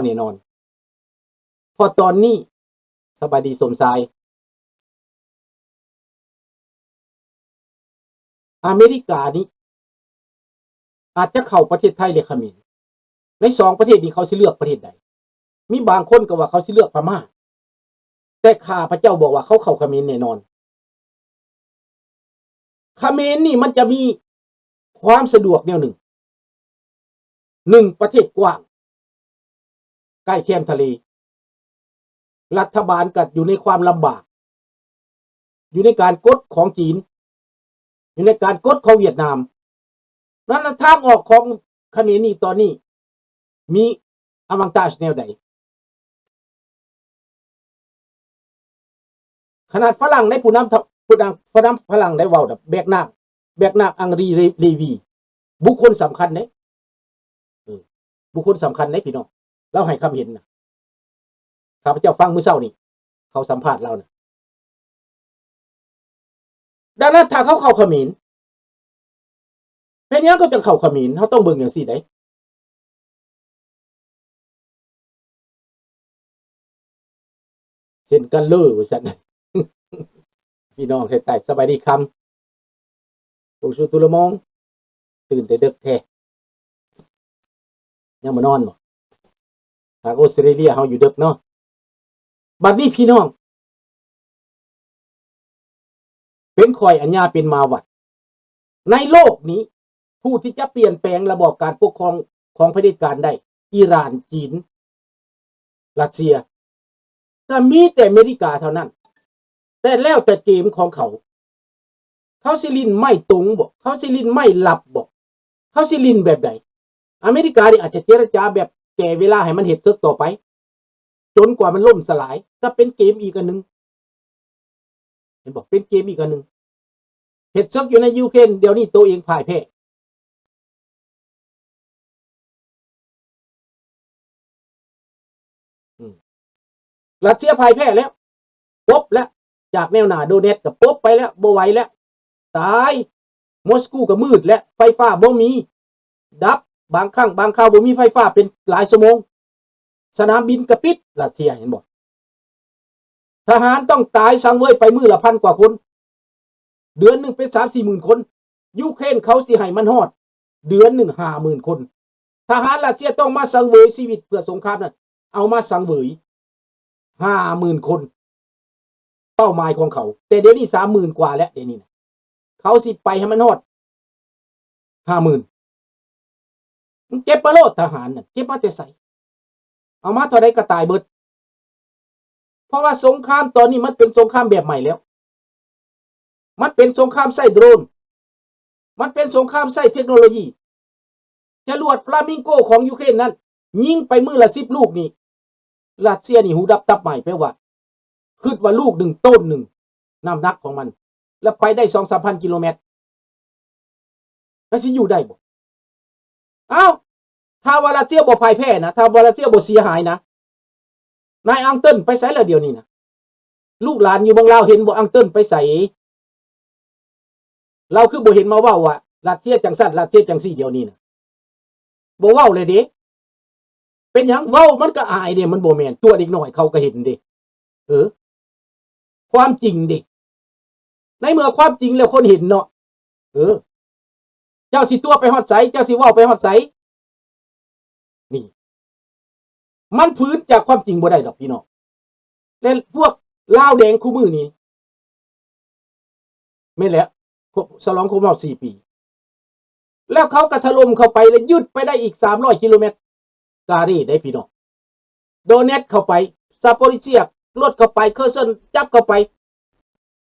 แน่นอนพอตอนนี้สบายดีสมชายอเมริกานี้อาจจะเข้าประเทศไทยหรือเขมรใน2ประเทศนี้เขาสิเลือกประเทศใดมีบางคนก็ว่าเขาสิเลือกพม่าแต่ข้าพเจ้าบอกว่าเขาเข้าเขมรแน่นอนเขมรนี่มันจะมีความสะดวกแนวหนึ่งประเทศกว้างใกล้แคมทะเลรัฐบาลก็อยู่ในความลำบากอยู่ในการกดของจีนอยู่ในการกดของเวียดนามนั้นทางออกของเขมรนี่ตอนนี้มีอวังตาชแนวใดขนาดฝรั่งในผู้นำฝรั่งได้เว้าแบกนาคอังรีเลวีบุคคลสำคัญเด้บุคคลสำคัญเด้พี่น้องเราให้คำเห็นนะข้าพเจ้าฟังมื้อเช้านี่เขาสัมภาษณ์เรานะดังนั้นถ้าเขาเข้าเขมรเป็นยังก็จะเข้าเขมรเขาต้องเบิ่งอย่างสี่ได้เช่นกันเลยว่าซั่น พี่น้องไทยสบายดีคำผู้สุตุลมองตื่นแต่ดึกแท้ยังมานอนบ่ทางออสเตรเลียเฮาอยู่ดึกเนาะบัดนี้พี่น้องเป็นข่อยอัญญาเป็นมาวัดในโลกนี้ผู้ที่จะเปลี่ยนแปลงระบอบการปกครองของเผด็จการได้อิหร่านจีนรัสเซียก็มีแต่อเมริกาเท่านั้นแต่แล้วแต่เกมของเขาสิลินไม่ตรงบ่เขาสิลินไม่หลับบ่เขาสิลินแบบใดอเมริกานี่อาจจะเจรจาแบบแก่เวลาให้มันเฮ็ดซึกต่อไปจนกว่ามันล่มสลายก็เป็นเกมอีกอันนึงเห็นบอกเป็นเกมอีกอันนึงเฮ็ดซึกอยู่ในยูเครนเดี๋ยวนี้ตัวเองพ่ายแพ้รัสเซียพ่ายแพ้แล้วปุ๊บแล้วจากแนวหน้าโดเนตก็ปุ๊บไปแล้วบ่ไหวแล้วตายมอสโกก็มืดแล้วไฟฟ้าบ่มีดับบางครั้งบางคราวบ่มีไฟฟ้าเป็นหลายชั่วโมงสนามบินก็ปิดรัสเซียเห็นบ่ทหารต้องตายสังเวยไปมื้อละ1,000 กว่าคนเดือนนึงเป็น 3-4 หมื่นคนยูเครนเขาสิให้มันฮอดเดือนนึง 50,000 คนทหารรัสเซียต้องมาสังเวยชีวิตเพื่อสงครามนั้นเอามาสังเวย 50,000 คนเป้าหมายของเขาแต่เดี๋ยวนี้ 30,000 กว่าแล้วเดี๋ยวนี้นะเขาสิไปให้มันฮอด 50,000 มันเก็บมาโลดทหารน่ะเก็บมาแต่ไสเอามาเท่าใดก็ตายเบิดเพราะว่าสงครามตอนนี้มันเป็นสงครามแบบใหม่แล้วมันเป็นสงครามใช้โดรนมันเป็นสงครามใช้เทคโนโลยีจรวดฟลามิงโกของยูเครนนั้นยิงไปมื้อละ10ลูกนี่รัสเซียนี่หูดับตับใหม่แปลว่าคิดว่าลูกหนึ่งต้นหนึ่งน้ำหนักของมันแล้วไปได้ 2-3,000 กิโลเมตรแล้วสิอยู่ได้บ่อ้าวถ้าว่ารัสเซียบ่พ่ายแพ้นะถ้าว่ารัสเซียบ่เสียหายนะนายอังเติ้ลไปไสแล้วเดี๋ยวนี้นะลูกหลานอยู่เมืองลาวเห็นบ่อังเติ้ลไปไสเราคือบ่เห็นมาเว้าว่ารัสเซียจังซั่นรัสเซียจังซี่เดี๋ยวนี้นะบ่เว้าเลยเด้เป็นหยังเว้ามันก็อายเด้มันบ่แม่นตัวเด็กน้อยเขาก็เห็นเด้ความจริงเด้ในเมื่อความจริงแล้วคนเห็นเนาะเจ้าสิตัวไปฮอดไสเจ้าสิเว้าไปฮอดไสนี่มันฝืนจากความจริงบ่ได้ดอกพี่น้องและพวกลาวแดงคู่มือนี้แม่นแล้วฉลองครบรอบ4 ปีแล้วเขาก็ถล่มเข้าไปแล้วยึดไปได้อีก300 กิโลเมตรกาเร่ได้พี่น้องโดเนตเข้าไปซาโปริเซียลดเข้าไปเคอร์เซนจับเข้าไป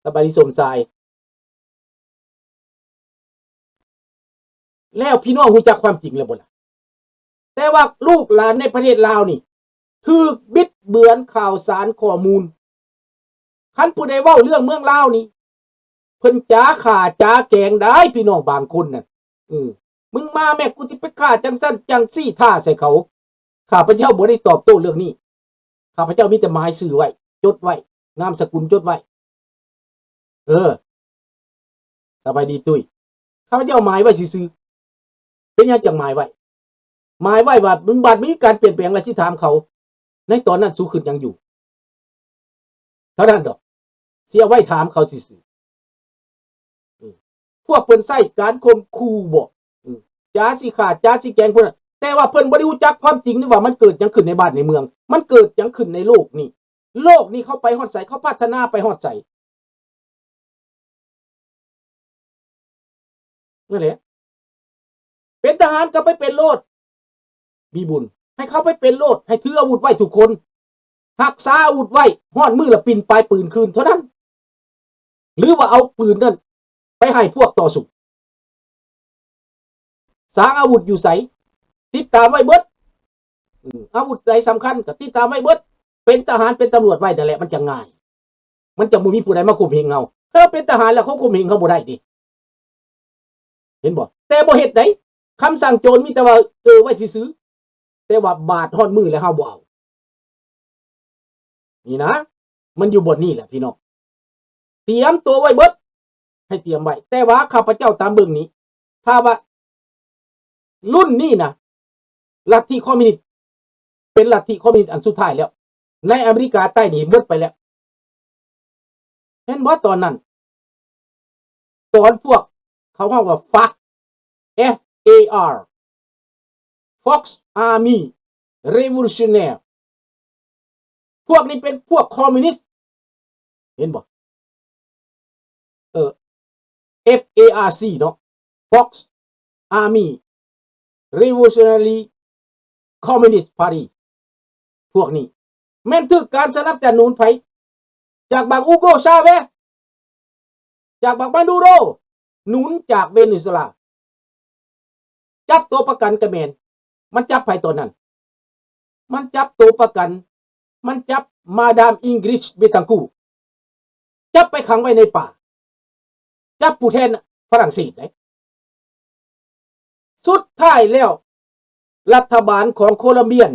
สบายดีสมชายแล้วพี่น้องรู้จักความจริงแล้วบ่ล่ะแต่ว่าลูกหลานในประเทศลาวนี่ถูกบิดเบือนข่าวสารข้อมูลคันผู้ใดเว้าเรื่องเมืองลาวนี่เพิ่นจ๋าข่าจ๋าแกงได้พี่น้องบางคนน่ะมึงมาแม่กูสิไปฆ่าจังซั่นจังซี่ท่าใส่เขาข้าพเจ้าบ่ได้ตอบโต้เรื่องนี้ข้าพเจ้ามีแต่หมายชื่อไว้จดไว้นามสกุลจดไว้สบายดีตุ้ยข้าพเจ้าหมายไว้ซื่อๆเป็นหยังจังหมายไว้ หมายไว้ว่ามันบัดมีการเปลี่ยนแปลงอะไรสิถามเขาในตอนนั้นสู้ขึ้นยังอยู่เท่านั้นดอกเสียไว้ถามเขาซื่อพวกเพิ่นใส่การข่มขู่บ่จ้าสิขาดจ้าสิแกงเพิ่นแต่ว่าเพิ่นบ่ได้รู้จักความจริงนี่ว่ามันเกิดจังขึ้นในบ้านในเมืองมันเกิดจังขึ้นในโลกนี่โลกนี่เขาไปฮอดไสเขาพัฒนาไปฮอดไสนั่นแหละเป็นทหารก็ไปเป็นโลดมีบุญให้เขาไปเป็นโลดให้ถืออาวุธไว้ทุกคนรักษาอาวุธไว้ฮอดมือละปิ่นปลายปืนคืนเท่านั้นหรือว่าเอาปืนนั่นไปให้พวกต่อสู้สร้างอาวุธอยู่ไสติดตามไว้เบิดอาวุธใดสำคัญก็ติดตามไว้เบิดเป็นทหารเป็นตำรวจไว้นั่นแหละมันจะง่ายมันจะบ่มีผู้ใดมาข่มเหงเฮาถ้าเป็นทหารแล้วเขาข่มเหงเขาบ่ได้ดิเห็นบ่แต่บ่เฮ็ดได้คำสั่งโจรมีแต่ว่าไว้ซื้อแต่ว่าบาดฮอดมือแล้วเฮาบ่เอานี่นะมันอยู่บนนี้แหละพี่น้องเตรียมตัวไว้เบิดให้เตรียมไว้แต่ว่าข้าพเจ้าตามเบิ่งนี้ถ้าว่ารุ่นนี้นะลัทธิคอมมิวนิสต์เป็นลัทธิคอมมิวนิสต์อันสุดท้ายแล้วในอเมริกาใต้นี่หมดไปแล้วเห็นบ่ตอนนั้นตอนพวกเขาเรียกว่า FAR Fox Army Revolutionary พวกนี้เป็นพวกคอมมิวนิสต์เห็นบ่FARC เนาะ Fox Army Revolutionary Communist Party พวกนี้แม่นถึกการสนับสนุนไผจากบักอูโกชาเวสจากบักมาดูโรหนุนจากเวเนซุเอลาจับตัวประกันกระแมนมันจับไผตอนนั้นมันจับตัวประกันมันจับมาดามอิงกริชเบตังกูจับไปขังไว้ในป่าจับผู้แทนฝรั่งเศสได้สุดท้ายแล้วรัฐบาลของโคลัมเบียน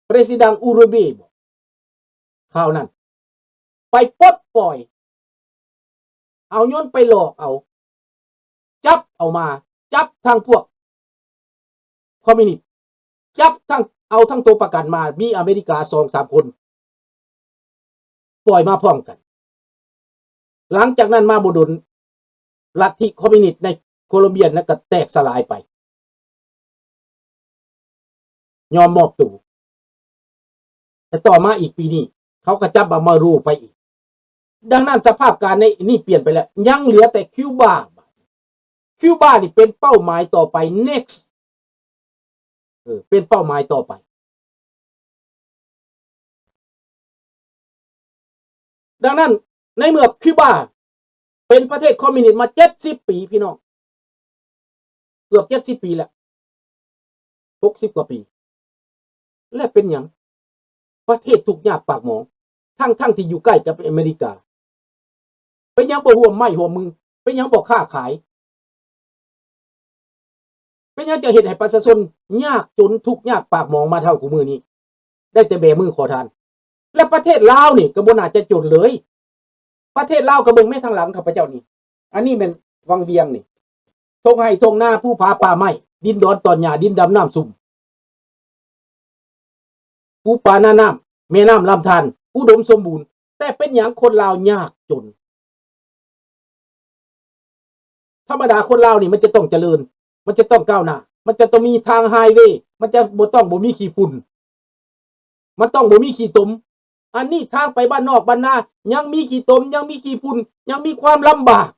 ประธานอูรูเบข่าวนั้นไปปลดปล่อยเอาย้อนไปหลอกเอาจับเอามาจับทางพวกคอมมิวนิสต์จับทั้งเอาทั้งตัวประกันมามีอเมริกา 2-3 คนปล่อยมาพร้อมกันหลังจากนั้นมาบ่ดนลัทธิคอมมิวนิสต์ในโคลอมเบียนั้นก็แตกสลายไปยอมมอบตัวแต่ต่อมาอีกปีนี้เขาก็จับมารูไปอีกดังนั้นสภาพการในนี่เปลี่ยนไปแล้วยังเหลือแต่คิวบานี่เป็นเป้าหมายต่อไป next เป็นเป้าหมายต่อไปดังนั้นในเมื่อคิวบาเป็นประเทศคอมมิวนิสต์มา70 ปีพี่น้องเกือบ70 ปีแล้ว60 กว่าปีและเป็นอย่างประเทศทุกยากปากหมองทั้งที่อยู่ใกล้กับอเมริกาเป็นยังบ่ห่วมไม้ห่วมมือเป็นยังบ่ค้าขายเป็นยังจะเห็นให้ประชาชนยากจนทุกยากปากหมองมาเท่ากูมือนี้ได้แต่แบมือขอทานและประเทศลาวนี่ก็บ่น่าจะจนเลยประเทศลาวก็เบิ่งแม่ทางหลังข้าพเจ้านี่อันนี้เป็นวังเวียงนี่ทงไห้ทงหน้าผู้ผาป่าไม้ดินดอนตอนหญ้าดินดำน้ำซุ่มภูป่าหน้าน้ำแม่น้ำลำธารอุดมสมบูรณ์แต่เป็นอย่างคนลาวยากจนธรรมดาคนลาวนี่มันจะต้องเจริญมันจะต้องก้าวหน้ามันจะต้องมีทางไฮเวย์มันจะบ่มีขี้ฝุ่นมันต้องบ่มีขี้ตมอันนี้ทางไปบ้านนอกบ้านนายังมีขี้ตมยังมีขี้ฝุ่นยังมีความลำบาก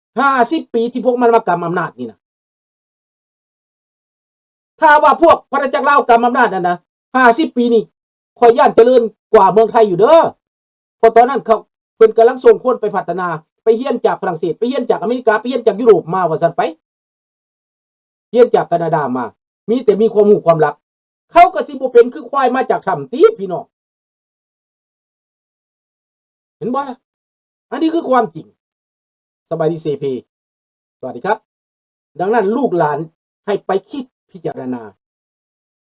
50 ปีที่พวกมันมากำอำนาจนี่นะถ้าว่าพวกพระจักรลาวกำอำนาจนั่นนะ50 ปีนี่ค่อยย่านเจริญกว่าเมืองไทยอยู่เด้อเพราะตอนนั้นเขาเพิ่นกำลังส่งคนไปพัฒนาไปเฮียนจากฝรั่งเศสไปเฮียนจากอเมริกาไปเฮียนจากยุโรปมาว่าซั่นไปเฮียนจากแคนาดามามีแต่มีความรู้ความรักเขาก็สิบ่เป็นคือควายมาจากถ้ำตีพี่น้องเห็นบ่ล่ะอันนี้คือความจริงสบายดีเซเพสวัสดีครับดังนั้นลูกหลานให้ไปคิดพิจารณา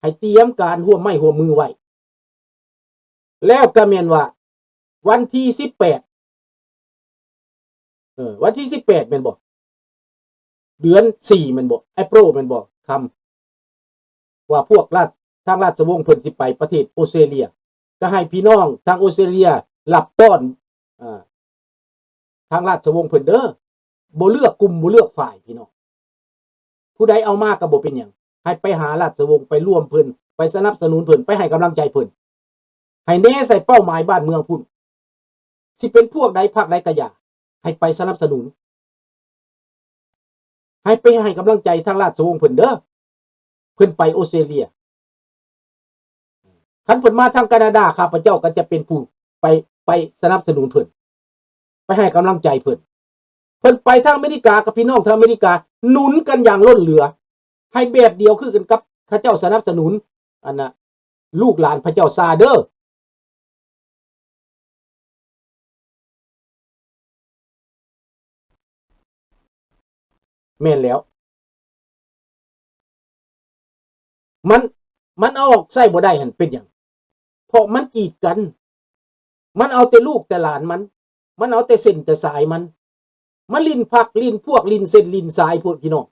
ให้เตรียมการร่วมไม้ร่วมมือไว้แล้วก็แม่นว่าวันที่18วันที่18แม่นบ่เดือน4แม่นบ่Aprilแม่นบ่คำ ว่าพวกทางราชวงศ์เพิ่นสิไปประเทศออสเตรเลียก็ให้พี่น้องทางออสเตรเลียรับต้อนทางราชวงศ์เพิ่นเด้อบ่เลือกกลุ่มบ่เลือกฝ่ายพี่น้องผู้ใดเอามาก็บ่เป็นหยังให้ไปหาราชวงศ์ไปร่วมเพิ่นไปสนับสนุนเพิ่นไปให้กำลังใจเพิ่นให้แน่ใส่เป้าหมายบ้านเมืองพุ่นสิเป็นพวกใดพรรคใดก็อย่าให้ไปสนับสนุนให้ไปให้กำลังใจทางราชวงศ์เพิ่นเด้อเพิ่นไปออสเตรเลียคันเพิ่นมาทางแคนาดาข้าพเจ้าก็จะเป็นผู้ไปสนับสนุนเพิ่นไปให้กำลังใจเพิ่นไปทางอเมริกากับพี่น้องทางอเมริกาหนุนกันอย่างล้นเหลือให้แบบเดียวคือกันกับข้าเจ้าสนับสนุนอันน่ะลูกหลานพระเจ้าซาเด้อแม่นแล้วมันเอาออกใส่บ่ได้หั่นเป็นหยังเพราะมันกีดกันมันเอาแต่ลูกแต่หลานมันเอาแต่เส้นแต่สายมันลิ้นพักลิ้นพวกลิ้นเส้นลิ้นสายพวกพี่น้อง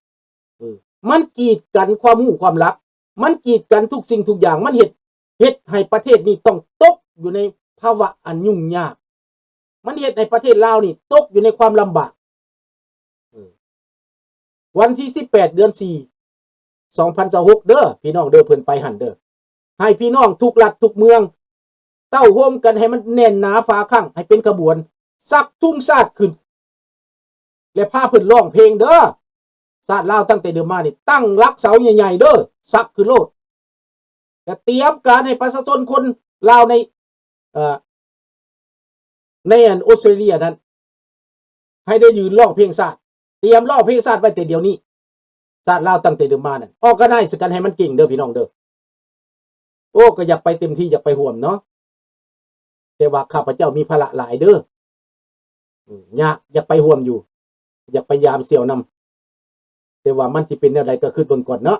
มันกีดกันความรู้ความรักมันกีดกันทุกสิ่งทุกอย่างมันเฮ็ดให้ประเทศนี้ต้องตกอยู่ในภาวะอันยุ่งยากมันเฮ็ดให้ประเทศลาวนี่ตกอยู่ในความลำบากวันที่18 เดือน 4 2026เด้อพี่น้องเด้อเพิ่นไปหั่นเด้อให้พี่น้องทุกรัฐทุกเมืองเต้าโฮมกันให้มันแน่นหนาฝาข้างให้เป็นขบวนซักทุ่งชาติขึ้นและพาเพิ่นร้องเพลงเด้อชาติลาวตั้งแต่เดิมมานี่ตั้งรักเสาใหญ่ๆเด้อซักขึ้นโลดและเตรียมการให้ประชาชนคนลาวในออสเตรเลียนั้นให้ได้ยืนร้องเพลงชาติเตรียมร้องเพลงชาติไว้แต่เดี๋ยวนี้ชาติลาวตั้งแต่เดิมมานั่นออกก็ได้สกันให้มันเก่งเด้อพี่น้องเด้อโอ้ก็อยากไปเต็มที่อยากไปห่วมเนาะแต่ว่าข้าพเจ้ามีภาระหลายเด้อยากไปห่วมอยู่อยากไปยามเสี่ยวนำแต่ว่ามันสิเป็นแนวใดก็คือเบิ่งก่อนเนาะ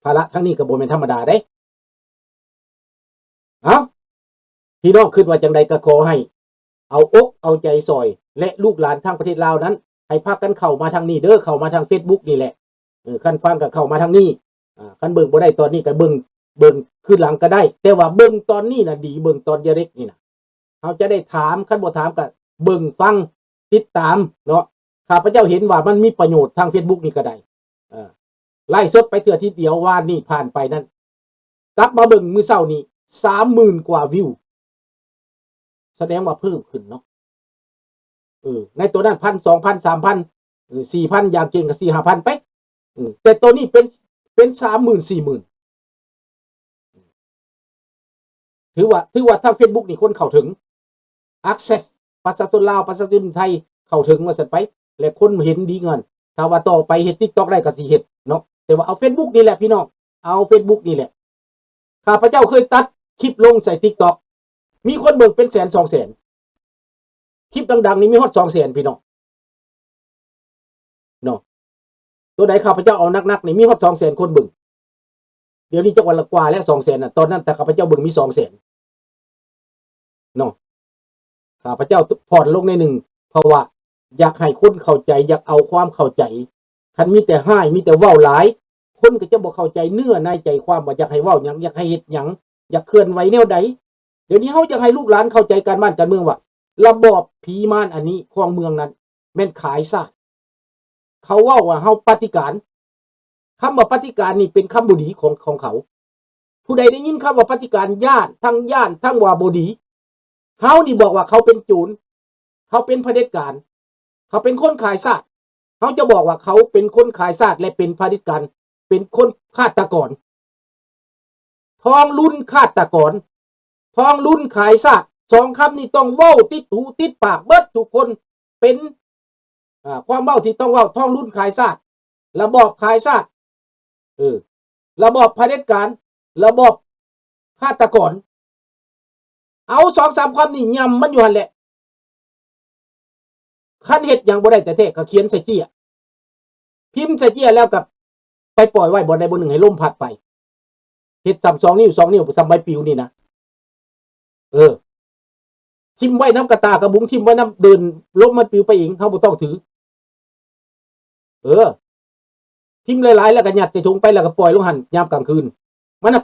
ภาระทั้งนี้ก็บ่แม่นธรรมดาเด้เอ้าพี่น้องคิดว่าจังใดก็ขอให้เอาอกเอาใจซอยและลูกหลานทางประเทศลาวนั้นให้พากันเข้ามาทางนี้เด้อเข้ามาทาง Facebook นี่แหละคันฟังก็เข้ามาทางนี้คันเบิ่งบ่ได้ตอนนี้ก็เบิ่งคืนหลังก็ได้แต่ว่าเบิ่งตอนนี้น่ะดีเบิ่งตอนเด็กนี่น่ะเฮาจะได้ถามคันบ่ถามก็เบิ่งฟังติดตามเนาะข้าพเจ้าเห็นว่ามันมีประโยชน์ทาง Facebook นี่ก็ได้ไล่สดไปเทื่อทีเดียววานนี้ผ่านไปนั้นกลับมาเบิ่งมื้อเช้านี้ 30,000 กว่าวิวแสดงว่าเพิ่มขึ้นเนาะในตัวนั้น 1,000 2,000 3,000 4,000 อย่างเก่งก็ 4-5,000 ไปแต่ตัวนี้เป็น 30,000 40,000ถือว่าทาง Facebook นี่คนเข้าถึง access ประชาชนลาวประชาชนไทยเข้าถึงว่าซั่นไปและคนเห็นดีเงินถ้าว่าต่อไปเฮ็ด TikTok ได้ก็สิเฮ็ดเนาะแต่ว่าเอา Facebook นี่แหละพี่น้องเอา Facebook นี่แหละข้าพเจ้าเคยตัดคลิปลงใส่ TikTok มีคนเบิ่งเป็นแสน2แสนคลิปดังๆนี่มีฮอด2แสนพี่น้องเนาะตัวไหนข้าพเจ้าเอานักๆนี่มีฮอด2แสนคนเบิ่งเดี๋ยวนี้จักวันละกว่าแล้ว2แสนน่ะตอนนั้นแต่ข้าพเจ้าเบิ่งมี2แสนเนาะข้าพเจ้าผ่อนลงในหนึ่งเพราะว่าอยากให้คนเข้าใจอยากเอาความเข้าใจคันมีแต่ห้ายมีแต่เว้าหลายคนก็จะบ่เข้าใจเนื้อในใจความว่าอยากให้เว้าหยังอยากให้เฮ็ดหยังอยากเคลื่อนไหวแนวใดเดี๋ยวนี้เฮาอยากให้ลูกหลานเข้าใจการบ้านการเมืองว่าระบอบผีมารอันนี้ของเมืองนั้นแม่นขายซะเขาเว้าว่าเฮาปฏิการคำว่าปฏิการนี่เป็นคำบ่ดีของเขาผู้ใดได้ยินคำว่าปฏิการย่านทั้งว่าบ่ดีเฮานี่บอกว่าเขาเป็นโจรเขาเป็นเผด็จการเขาเป็นคนขายชาติเขาจะบอกว่าเขาเป็นคนขายชาติและเป็นเผด็จการเป็นคนฆาตกรทองรุ่นฆาตกรทองรุ่นขายชาติสองคำนี้ต้องเว้าติดหูติดปากเบิดทุกคนเป็นความเว้าที่ต้องเว้าทองรุ่นขายชาติระบอบขายชาติระบอบเผด็จการระบอบฆาตกรเอา2-3ความนี่ยำมันอยู่หั่นแหละคันเฮ็ดหยังบ่ได้แต่แท้ก็เขียนใส่เจี้ยพิมพ์ใส่เจี้ยแล้วกับไปปล่อยไว้บ่ได้บ่หนึ่งให้ลมพัดไปเฮ็ดซ้ำ2 นิ้ว2 นิ้วซ้ำใบปลิวนี่นะทิ่มไว้น้ำกระตากระบุงทิ่มไว้น้ำเดินลมมันปลิวไปเองเฮาบ่ต้องถือ พิมพ์หลายๆแล้วก็ยัดใส่ถุงไปแล้วก็ปล่อยลงหันยามกลางคืนมันน่ะ